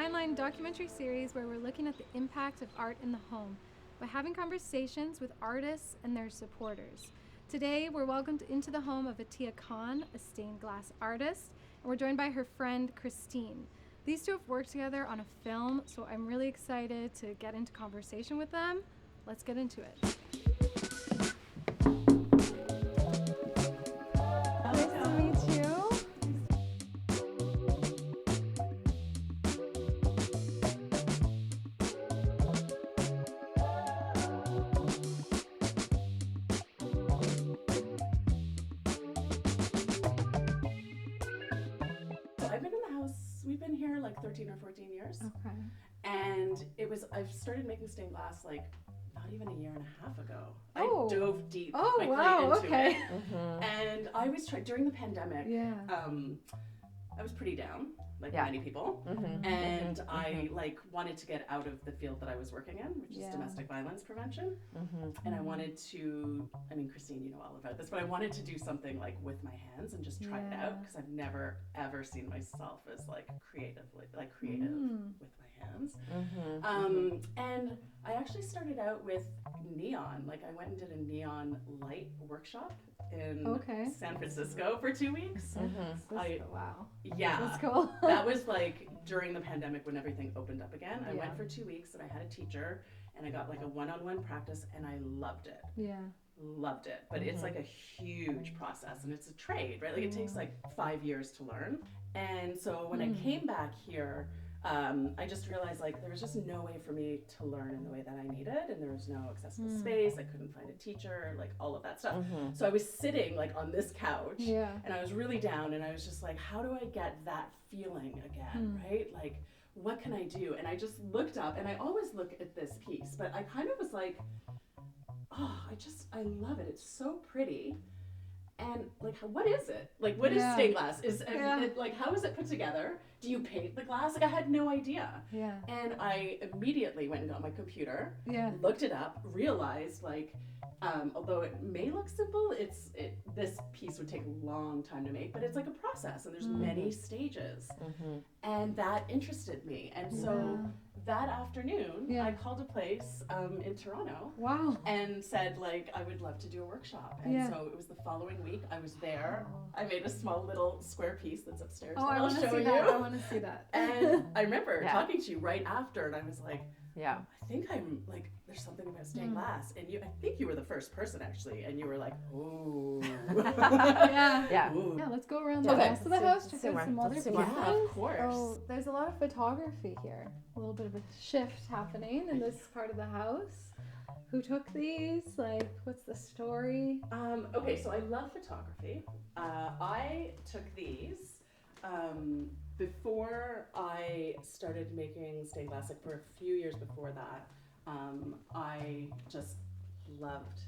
online documentary series where we're looking at the impact of art in the home by having conversations with artists and their supporters. Today, we're welcomed into the home of Attiya Khan, a stained glass artist, and we're joined by her friend, Christine. These two have worked together on a film, so I'm really excited to get into conversation with them. Let's get into it. Nice to meet you. I've been in the house, we've been here like 13 or 14 years. Okay. And I've started making stained glass like not even a year and a half ago. Oh. I dove deep Oh, wow, into okay. it. And I was during the pandemic, Yeah. I was pretty down, like many people. And I wanted to get out of the field that I was working in, which is domestic violence prevention. And I wanted to, Christine, you know all about this, but I wanted to do something like with my hands and just try it out, because I've never ever seen myself as creative with my hands. And I actually started out with neon. I went and did a neon light workshop in San Francisco for 2 weeks. Wow. Yeah. That's cool. That was during the pandemic when everything opened up again. I went for 2 weeks and I had a teacher and I got a one-on-one practice and I loved it. Yeah. Loved it. But it's a huge process and it's a trade, right? It takes 5 years to learn. And so when I came back here, I just realized there was just no way for me to learn in the way that I needed, and there was no accessible space. I couldn't find a teacher, all of that stuff. So I was sitting on this couch, and I was really down, and I was just how do I get that feeling again, right? What can I do? And I just looked up, and I always look at this piece, but I kind of was I love it. It's so pretty. And what is it? What is stained glass? How is it put together? Do you paint the glass? I had no idea. Yeah. And I immediately went and got my computer, looked it up, realized although it may look simple, this piece would take a long time to make, but it's a process and there's many stages. And that interested me. And so that afternoon, I called a place in Toronto. Wow. And said I would love to do a workshop. And so it was the following week. I was there. I made a small little square piece that's upstairs. Oh, that I I'll want to show see you. that. I want to see that. And I remember talking to you right after, and I was like, yeah, I think I'm there's something about stained glass. And I think you were the first person actually, and you were like, ooh. Yeah. Ooh. Yeah, let's go around the rest of the house, check out some other pieces. Yeah, of course. So there's a lot of photography here. A little bit of a shift happening in this part of the house. Who took these? What's the story? Okay, so I love photography. I took these before I started making stained glass. For a few years before that, I just loved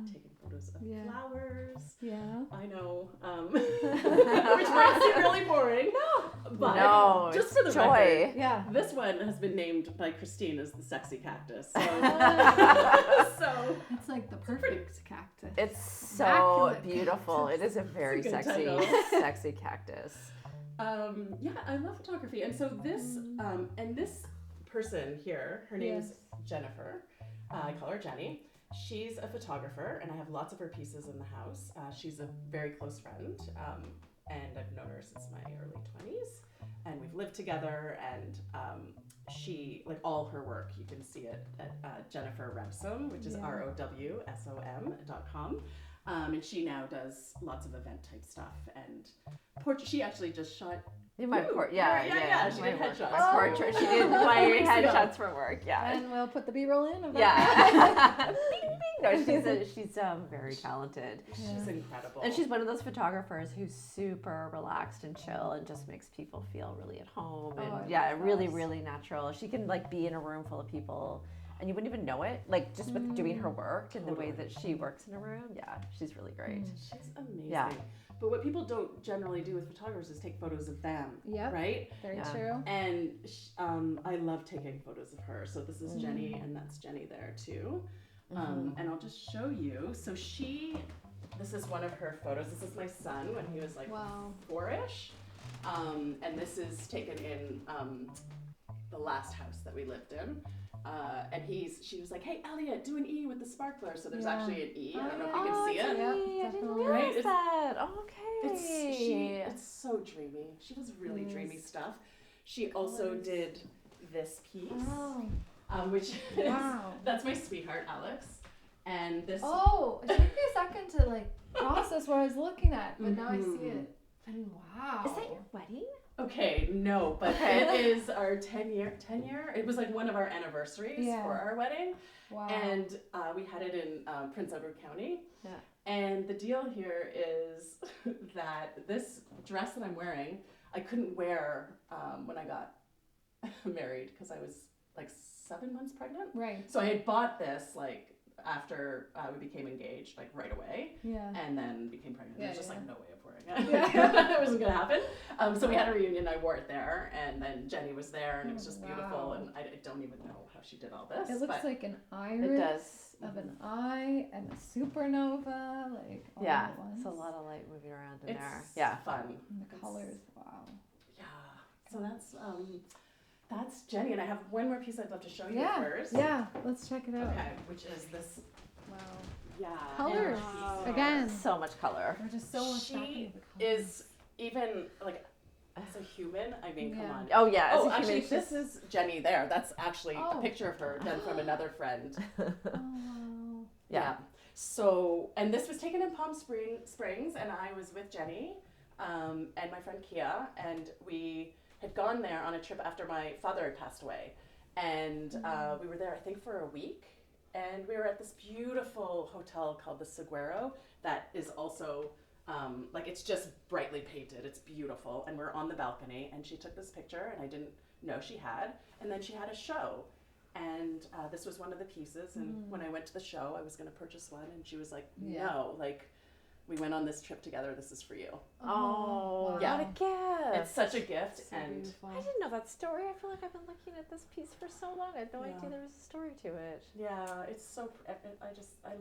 taking photos of flowers. Yeah. I know, which might seem really boring. But just for the joy. record, this one has been named by Christine as the sexy cactus. So, so it's the perfect cactus. It's so Immaculate beautiful. cactus. It is a very sexy, sexy cactus. Yeah, I love photography, and so this and this person here, her name is Jennifer. I call her Jenny. She's a photographer, and I have lots of her pieces in the house. She's a very close friend, and I've known her since my early 20s, and we've lived together, and she, all her work, you can see it at Jennifer Revsom, which is ROWSOM.com, and she now does lots of event type stuff, and she actually just shot My yeah. She did headshots. My portrait. She did my headshots for work. Yeah. And we'll put the B-roll in. Of that. Bing, bing. No, she's very talented. She's incredible. And she's one of those photographers who's super relaxed and chill and just makes people feel really at home. And really, really natural. She can be in a room full of people and you wouldn't even know it, just with doing her work and the way that she works in a room. Yeah, she's really great. She's amazing. Yeah. But what people don't generally do with photographers is take photos of them, right? Very true. And I love taking photos of her. So this is Jenny, and that's Jenny there too. And I'll just show you. So this is one of her photos. This is my son when he was 4-ish. And this is taken in the last house that we lived in. And she was like, hey, Elliot, do an E with the sparkler. So there's actually an E. I don't know if you can see it. Yeah, I didn't realize that. Okay. It's so dreamy. She does really dreamy stuff. She also did this piece, which that's my sweetheart, Alex. And this. Oh, it took me a second to like process what I was looking at, but now I see it. And wow. Is that your wedding? Okay, no, but it is our 10-year. It was like one of our anniversaries for our wedding. Wow. And we had it in Prince Edward County. Yeah. And the deal here is that this dress that I'm wearing, I couldn't wear when I got married because I was like 7 months pregnant. Right. So I had bought this like after we became engaged, like right away. Yeah. And then became pregnant. There's just like no way of wearing it. Yeah. It wasn't gonna happen. So we had a reunion. I wore it there, and then Jenny was there, and it was just beautiful. And I don't even know how she did all this. It looks like an iris. It does. Of an eye and a supernova, like all at once. It's a lot of light moving around in It's there. Yeah. fun. And the colors, wow. Yeah. So that's Jenny, and I have one more piece I'd love to show you first. Yeah, let's check it out. Okay, which is this. Wow. Yeah. Colors. Wow. Again. So much color. We're just so She is even like as a human. I mean, come on. Oh yeah. Oh, actually, this is Jenny there. That's actually a picture of her done from another friend. Oh. Yeah. So, and this was taken in Palm Springs, and I was with Jenny and my friend Kia, and we had gone there on a trip after my father had passed away. And we were there, I think, for a week. And we were at this beautiful hotel called the Saguaro that is also, like, it's just brightly painted. It's beautiful. And we're on the balcony, and she took this picture, and I didn't know she had. And then she had a show. And this was one of the pieces. And when I went to the show, I was going to purchase one. And she was like, no, like, we went on this trip together. This is for you. Oh, yeah. what a gift. It's such a gift. So and beautiful. I didn't know that story. I feel like I've been looking at this piece for so long. I had no idea there was a story to it. yeah, it's so, I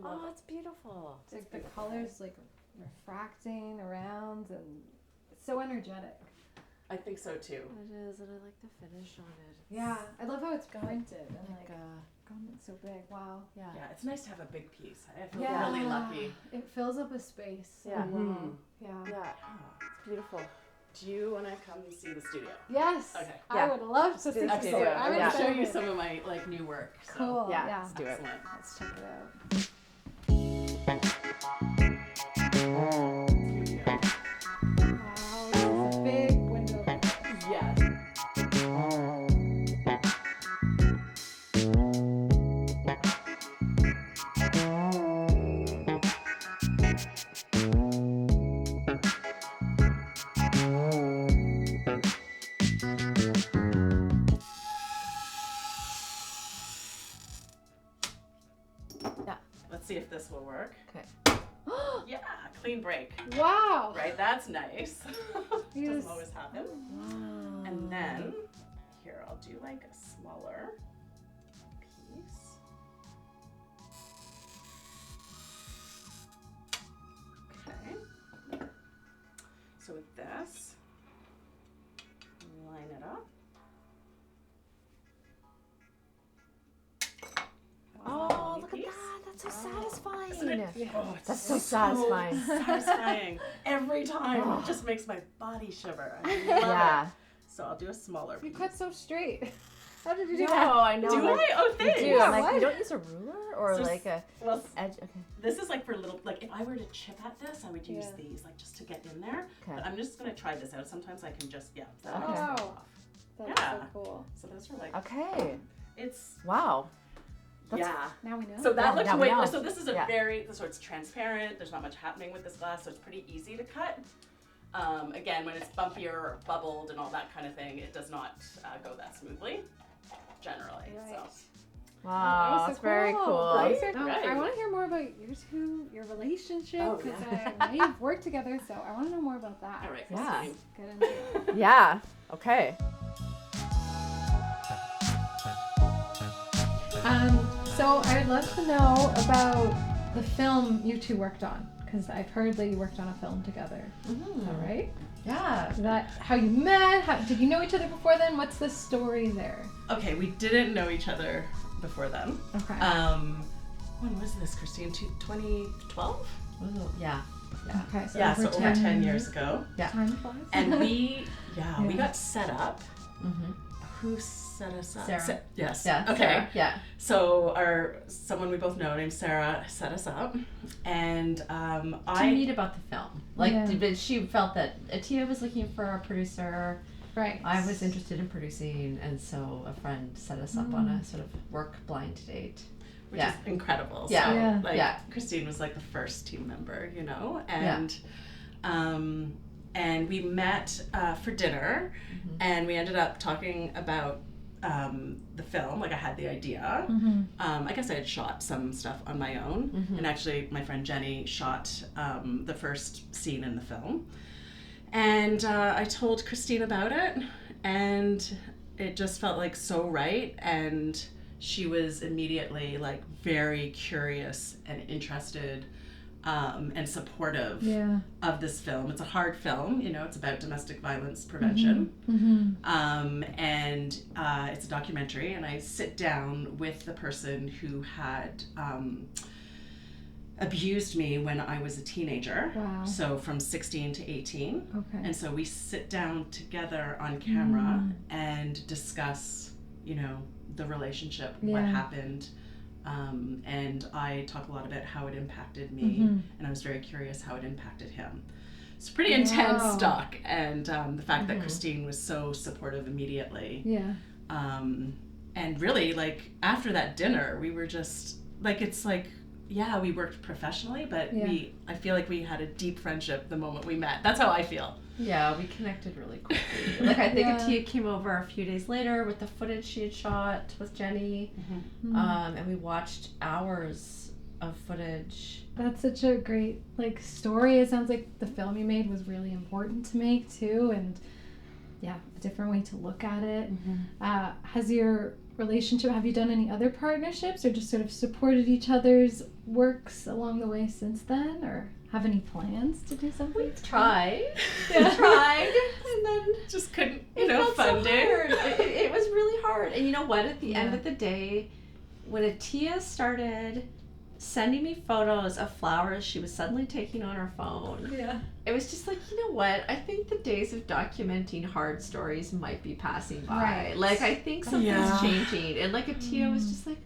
love It's beautiful. It's like the colors like refracting around and it's so energetic. I think so too. It is, and I like the finish on it. Yeah, I love how it's pointed and like garment so big. Wow. Yeah. Yeah, it's nice to have a big piece. I feel really lucky. It fills up a space. So Yeah. well. Yeah. Yeah. It's beautiful. Do you want to come see the studio? Yes. Okay. I would love to see the Let's do studio. it. I'm I'm going to show you excited. some of my like new work. So. Cool. Yeah, Yeah. let's do it. Excellent. Let's check it out. Wow, this is a big window. Yes. Yeah. Let's see if this will work. Okay. Yeah, clean break. Wow. Right, that's nice. Yes. Doesn't always happen. And then, here, I'll do like a smaller piece. Okay. So with this, line it up. Oh, look at that. That's so satisfying. Isn't it? Oh, it's That's so satisfying. satisfying. Every time. It just makes my body shiver. I love Yeah. it. So I'll do a smaller You piece. cut so straight. How did you do No, that? I know. Do like, I? Oh, you thanks. do. Yeah, I'm like, what? you don't use a ruler or So like a Well, edge. Okay. this is like for little, like if I were to chip at this, I would use Yeah. these, like just to get in there. Okay. But I'm just going to try this out. Sometimes I can just, that Okay. knocks it Wow. off. That's Yeah. so cool. So those are like, Okay. it's, Wow. That's- yeah. Now we know. So that Yeah, looks now we way, know. so this is a Yeah. so it's transparent. There's not much happening with this glass, so it's pretty easy to cut. Again, when it's bumpier or bubbled and all that kind of thing, it does not go that smoothly, generally. Right. So. Wow. was so That's very cool. Right? No, Right. I want to hear more about your relationship, Oh, because yeah. I know you've worked together, so I want to know more about that. All right. Yeah. Christine. Get into it. Yeah. Okay. So I'd love to know about the film you two worked on, because I've heard that you worked on a film together. Is that right? Yeah. Is that how you met? Did you know each other before then? What's the story there? Okay, we didn't know each other before then. Okay. When was this, Christine? 2012? Yeah. Okay, so Yeah, over 10 years ago. Yeah. Time flies. And we got set up. Mm-hmm. Who set us up? Sarah. Yes. Yeah. Okay. Sarah. Yeah. So someone we both know named Sarah set us up, and To meet about the film. But she felt that Attiya was looking for a producer. Right. I was interested in producing, and so a friend set us up on a sort of work blind date. Which is incredible. Yeah. So, Christine was like the first team member, and and we met for dinner, and we ended up talking about the film. Like, I had the idea. I guess I had shot some stuff on my own, and actually my friend Jenny shot the first scene in the film. And I told Christine about it, and it just felt like so right, and she was immediately like very curious and interested and supportive of this film. It's a hard film, it's about domestic violence prevention. And it's a documentary, and I sit down with the person who had abused me when I was a teenager. Wow. So from 16 to 18. Okay. And so we sit down together on camera and discuss, the relationship, what happened. And I talk a lot about how it impacted me, and I was very curious how it impacted him. It's pretty intense talk, and the fact that Christine was so supportive immediately. Yeah. And really, like, after that dinner, we were just, like, it's like, we worked professionally, but I feel like we had a deep friendship the moment we met. That's how I feel. Yeah, we connected really quickly. Like, I think Attiya came over a few days later with the footage she had shot with Jenny, and we watched hours of footage. That's such a great, story. It sounds like the film you made was really important to make, too, and, a different way to look at it. Has your relationship, have you done any other partnerships, or just sort of supported each other's works along the way since then, or have any plans to do something? We've tried. And then just couldn't, felt funding. So hard. It was really hard. And you know what? At the end of the day, when Attiya started sending me photos of flowers she was suddenly taking on her phone, it was just like, you know what? I think the days of documenting hard stories might be passing by. Right. Like, I think something's changing. And like, Attiya was just like,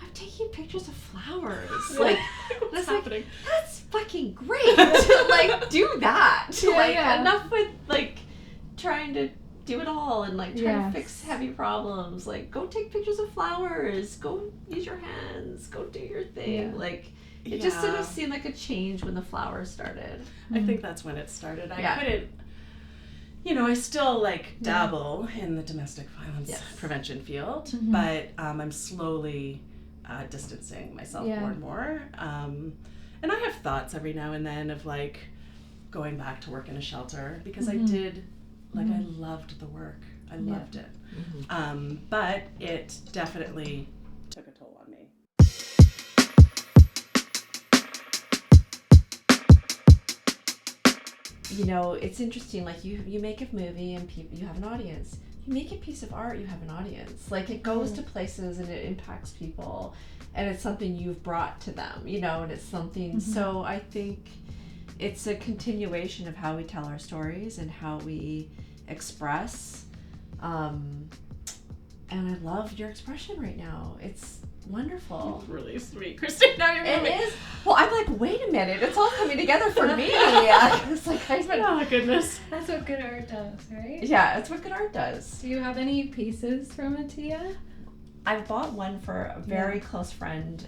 I'm taking pictures of flowers. Like, what's happening? That's fucking great. Like, do that. Enough with like trying to do it all and like try to fix heavy problems. Like, go take pictures of flowers. Go use your hands. Go do your thing. Like, it just sort of seemed like a change when the flowers started. I think that's when it started. I couldn't. I still dabble in the domestic violence prevention field, but I'm slowly distancing myself more and more. And I have thoughts every now and then of going back to work in a shelter, because I did, I loved the work. I loved it. But it definitely took a toll on me. It's interesting, like you make a movie and you have an audience. You make a piece of art, you have an audience. Like, it goes to places and it impacts people, and it's something you've brought to them, and it's something, so I think it's a continuation of how we tell our stories and how we express, and I love your expression right now. It's wonderful. Really sweet, Christine. Now you're moving. It is. Well, I'm like, wait a minute, it's all coming together for me. It's like, oh goodness. That's what good art does, right? Yeah, that's what good art does. Do you have any pieces from Attiya? I bought one for a very close friend.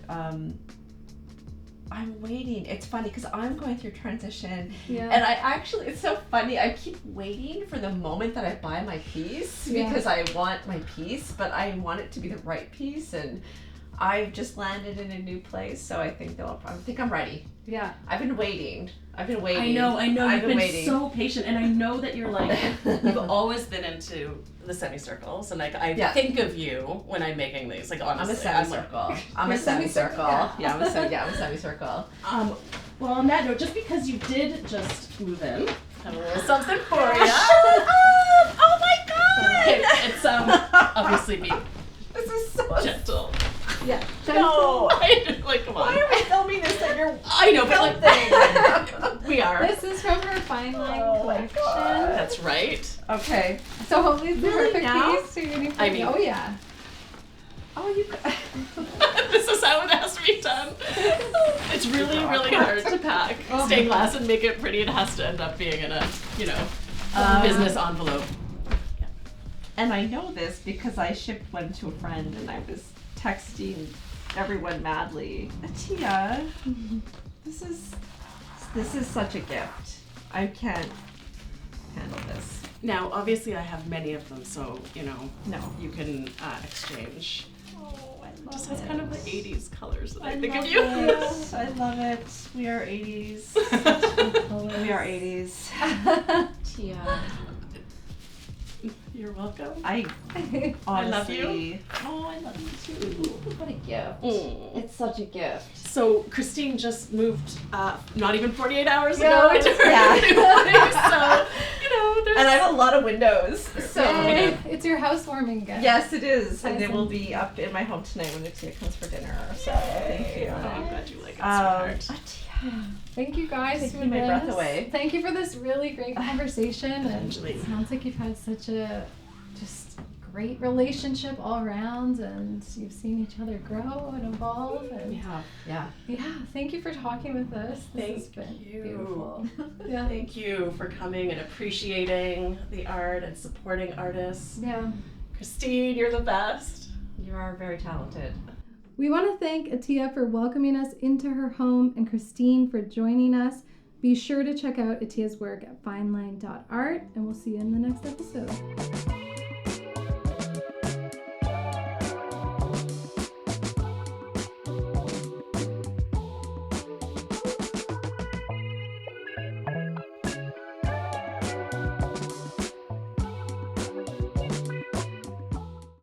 I'm waiting. It's funny because I'm going through transition, and I actually, it's so funny. I keep waiting for the moment that I buy my piece because I want my piece, but I want it to be the right piece, and I've just landed in a new place, so I think I'm ready. Yeah. I've been waiting. I know. You've been so patient, and I know that you're you've always been into the semicircles, and I think of you when I'm making these. Honestly, I'm a semicircle. I'm a semicircle. Yeah, I'm a semicircle. Well, on that note, just because you did just move in, I have a little something for you. Oh my god! Okay, it's obviously me. This is so Gentle. Yeah. No. Like, come on. Why are we filming this at your I know, but like, we are. This is from her fine line Oh my collection. God. That's right. Okay. So hopefully it's the Really perfect now? piece. So you're gonna I mean- oh yeah. Oh, you. This is how it has to be done. It's really, really hard to pack Oh. stained glass and make it pretty. It has to end up being in a, business envelope. And I know this because I shipped one to a friend and I was texting everyone madly. Attiya, this is such a gift. I can't handle this. Now, obviously, I have many of them, so No. you can exchange. Oh, I It just love has it. kind of the 80s colors that I think love of you. it. I love it. We are 80s. We are 80s. Tia. You're welcome. I I love you. honestly. Oh, I love you too. What a gift. Mm. It's such a gift. So Christine just moved, not even 48 hours Yeah. ago into her Yeah. new place. So there's. And I have a lot of windows. So Yay. It's your housewarming gift. yes, it is, and it will Present. be up in my home tonight when Attiya comes for dinner. So thank you. Oh, I'm glad you like it, sweetheart. Attiya. Thank you guys Taking for my this. breath away. Thank you for this really great conversation. And Angelique. it sounds like you've had such a just great relationship all around, and you've seen each other grow and evolve. And Yeah. yeah, thank you for talking with us. This has Thank been you. beautiful. Yeah. Thank you for coming and appreciating the art and supporting artists. Yeah. Christine, you're the best. You are very talented. We want to thank Attiya for welcoming us into her home and Christine for joining us. Be sure to check out Attiya's work at fineline.art, and we'll see you in the next episode.